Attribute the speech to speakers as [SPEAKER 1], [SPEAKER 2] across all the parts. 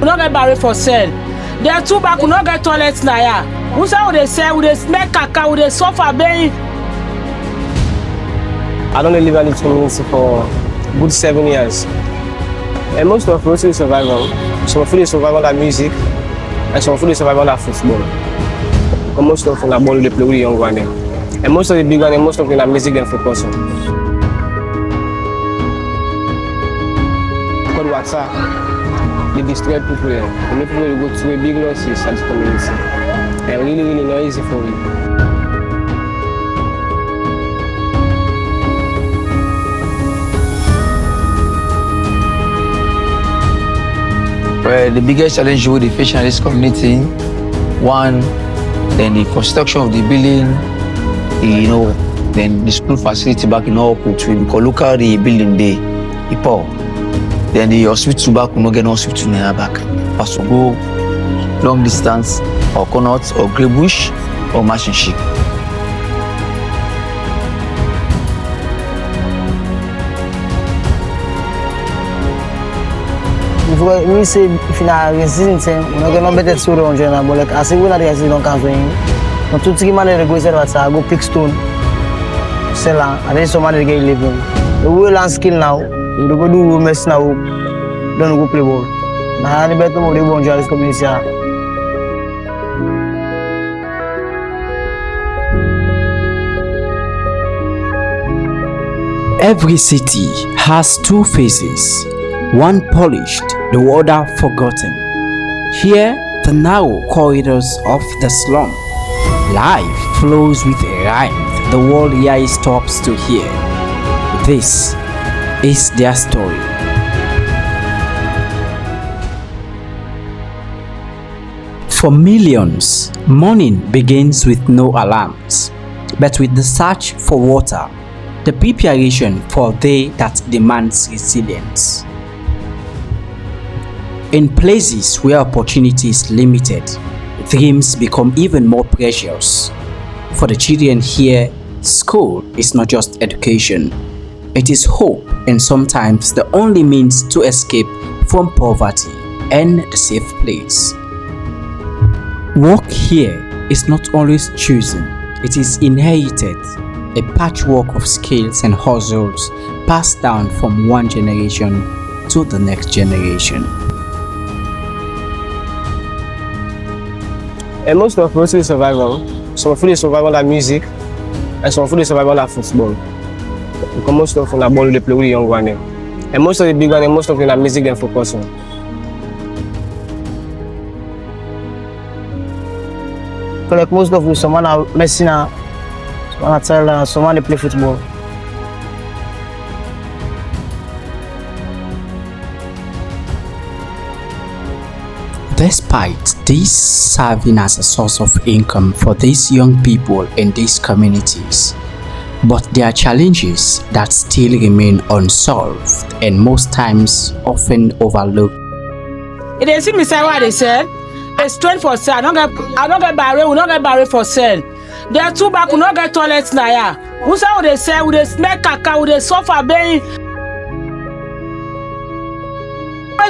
[SPEAKER 1] We don't get barrel for sale. There are two back, we don't get toilets now. Yeah. We say we dey sell, we dey smell caca, we dey suffer, baby.
[SPEAKER 2] I don't live in this community for good 7 years. And most of us is survival. Some of us survive on that music, and some of us survive on that football. And most of them are born to play with young ones. And most of the big ones, most of them are music and focus on. Because WhatsApp, they destroy people. They make people go through big losses at the community. And really not easy for me.
[SPEAKER 3] Well, the biggest challenge we face in this community, one, then the construction of the building, then the school facility back in Oakwood, because look how the building there, the poor. Then the hospital back, we not get no hospital near back. Has to go long distance, or Connaught, or Grey Bush, or Machine Ship.
[SPEAKER 4] We say if you are resident, you know, get no better story on journal, but like I say, when I resident don't cancel him. But to take money, go say that I go pick stone, sell and then some money get living. The way land skill now, you go do mess now, don't go play ball. Now the better more they want to this community.
[SPEAKER 5] Every city has two faces, one polished, the other forgotten. Here, the narrow corridors of the slum. Life flows with rhyme. The world here stops to hear. This is their story. For millions, morning begins with no alarms, but with the search for water, the preparation for the day that demands resilience. In places where opportunity is limited, dreams become even more precious. For the children here, school is not just education. It is hope and sometimes the only means to escape from poverty and the safe place. Work here is not always chosen. It is inherited, a patchwork of skills and hustles passed down from one generation to the next generation.
[SPEAKER 2] And most of us is survival. Some of us survive on that music, and some of us survive on that football. Because most of them are born to play with young ones. And most of the big ones, most of them are music and focus on.
[SPEAKER 4] Like most of us, someone are messing up, someone are child, someone they play football.
[SPEAKER 5] Despite this serving as a source of income for these young people in these communities, but there are challenges that still remain unsolved and most times often overlooked.
[SPEAKER 1] If they see me say what they said, it's straight for sale. I don't get barrel, we don't get barrel for sale. There are two back, we don't get toilets now. Yeah. We say what they say, we dey smell caca, we dey suffer, baby.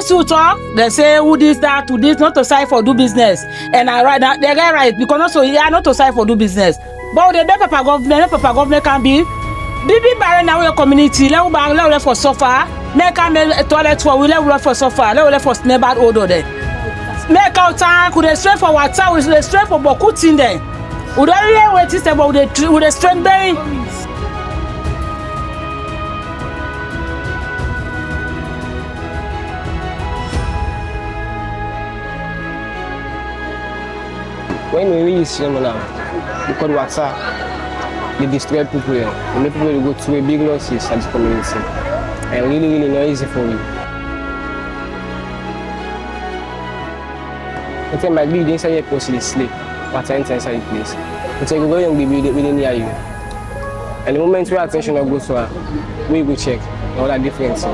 [SPEAKER 1] To talk, they say who this, that, who this, not to sign for do business. And I write that they get right because also yeah, not to sign for do business. But the paper government can be BB barren now your community, let for suffer, make a toilet for we let for suffer, let for smell bad odor there. Make out tank, we straight for water, we straight for boku in there. We don't really wait to say about the strength bay.
[SPEAKER 2] When we really see them now, because WhatsApp, they destroy people here. They make people go through big losses at the community. And really not easy for me. I think my big inside your post is sleep, but I enter inside the place. But I go young baby within near you. And the moment where attention goes to her, we go check all that difference.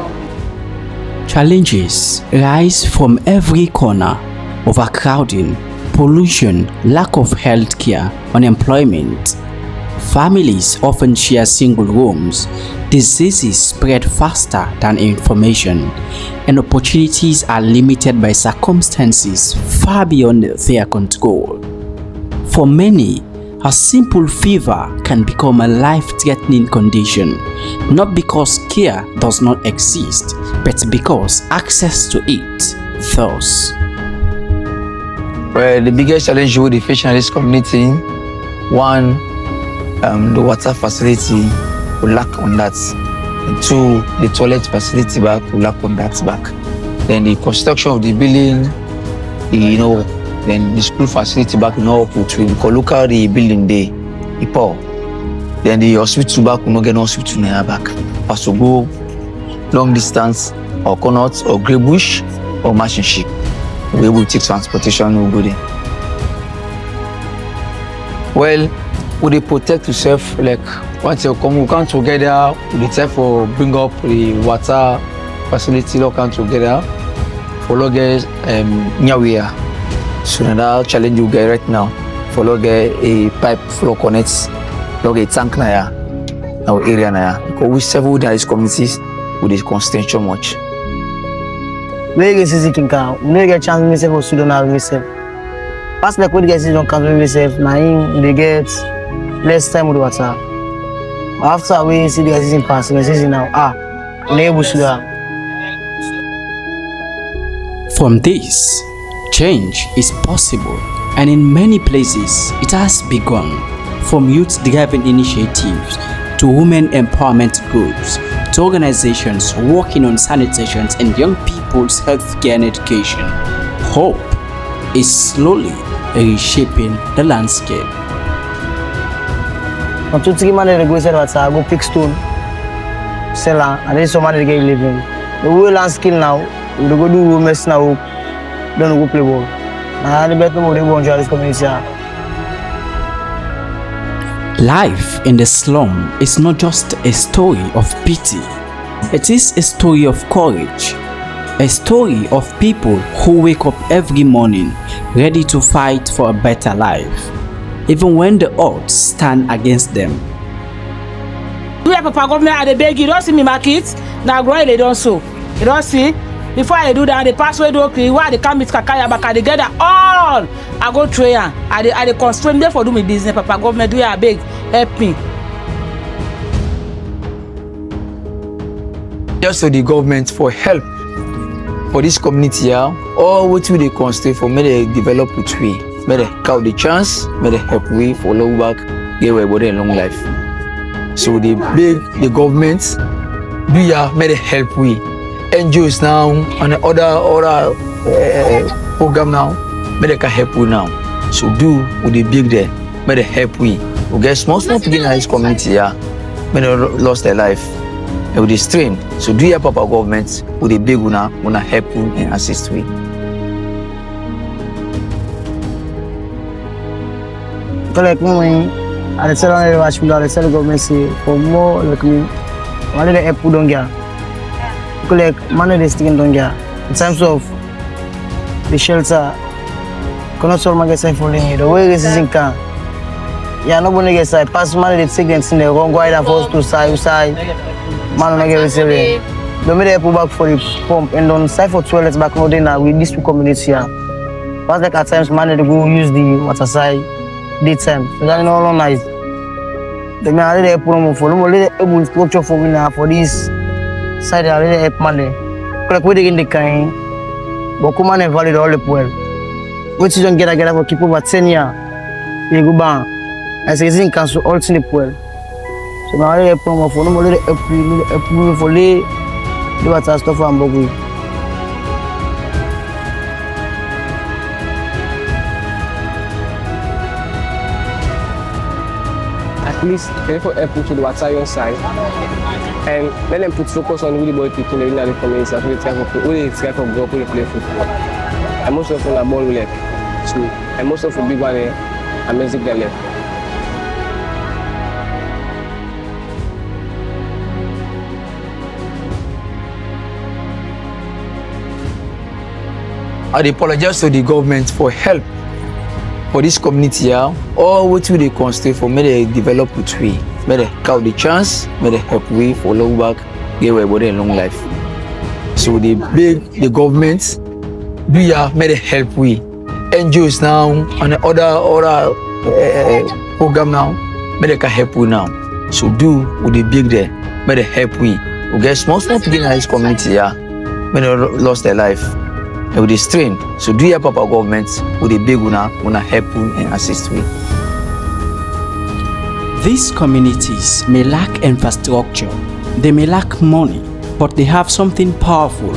[SPEAKER 5] Challenges rise from every corner: overcrowding, pollution, lack of health care, unemployment. Families often share single rooms. Diseases spread faster than information. and opportunities are limited by circumstances far beyond their control. For many, a simple fever can become a life-threatening condition, not because care does not exist, but because access to it does.
[SPEAKER 3] Well, the biggest challenge we will face in this community, one, the water facility, we lack on that. And two, the toilet facility back, we lack on that back. Then the construction of the building, then the school facility back in all between local the building day, poor. Then the hospital back will not get no hospital near back. Has to go long distance or Connaught or Grey Bush or machine ship. We able to take transportation, we'll go there. Well, we dey protect yourself, like once you come together, we dey try for bring up the water facility, all come together for log nyawia. So that challenge you get right now for log a pipe flow connects, log a tank na ya, our area na ya. Because we several in these communities with this concentration much.
[SPEAKER 4] We get sisi kinka, we get chance to myself or student have myself. Pass like we get sisi don't cancel myself, na him they get less time with water. After we see the season pass, we see now we able to.
[SPEAKER 5] From this, change is possible, and in many places it has begun. From youth-driven initiatives to women empowerment groups to organizations working on sanitation and young people's healthcare and education, hope is slowly reshaping the landscape.
[SPEAKER 4] On tout qui m'a négocié ça, go pick stone, sell and then some money get living. The way land skill now, we go do mess now, don't go play ball. And the better more they want to this community.
[SPEAKER 5] Life in the slum is not just a story of pity. It is a story of courage. A story of people who wake up every morning ready to fight for a better life, even when the odds stand against them.
[SPEAKER 1] You have Papa government at the beg, you don't see me market, now grow they don't sow. You don't see? Before I do that, the password okay, why they come with Kakaya back together all I go through here. I the constrain there for do my business, Papa government do a beg, help me.
[SPEAKER 3] Just to the government for help for this community here, all what we they constrain for may they develop with we. May they count the chance, may they help we for long back, get away body and long life. So they beg the government, do ya may they help we. NGOs now and other program now, may they can help we now. So do with the big there, may they help we. We get small people in this community here, may they lost their life. And with the strain, so do your Papa government with the big one, wanna help you and assist we.
[SPEAKER 4] Like me, I tell on the watch me, I tell the government say for more like me, one of the help don't get. Like money they sticking don't get. In terms of the shelter, cannot solve my guys for the way this is in can. Yeah, nobody gets side. Pass money they take them in the wrong guide force to side. Man, I get receiving. Don't make them put back for the pump and don't side for toilets back now. Then with these two communities here. Pass like at times man they go use the water side daytime. So that's not nice. They may already help them for them. Already able structure for me now for this side. They already help money. Like we in the kind, but come on and valid all the well. Which you don't get for keep over 10 years. You go back. As I say, cancel all the well. So now I have promo for no more for the water stuff and buggy.
[SPEAKER 2] At least therefore help to the water side and let them put focus on really boy people in the community that we try for go play football. And most of them are ball left. So and most of the big one are music left.
[SPEAKER 3] I apologize to the government for help for this community here. All what we they constrain for may they develop with we. May they count the chance, may they help we for long back, get away body and long life. So they beg the government, do ya make it help we. NGOs now and other program now, make they can help we now. So do with the big there, make they help we. We get small people in this community, yeah, when they lost their life. And with the strain, so do your proper government with the big una help you and assist we.
[SPEAKER 5] These communities may lack infrastructure, they may lack money, but they have something powerful: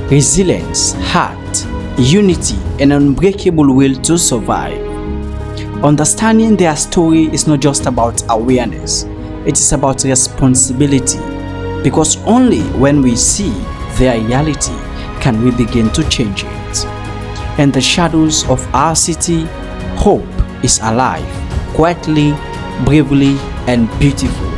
[SPEAKER 5] resilience, heart, unity, and unbreakable will to survive. Understanding their story is not just about awareness, it is about responsibility, because only when we see their reality can we begin to change it. In the shadows of our city, hope is alive, quietly, bravely, and beautiful.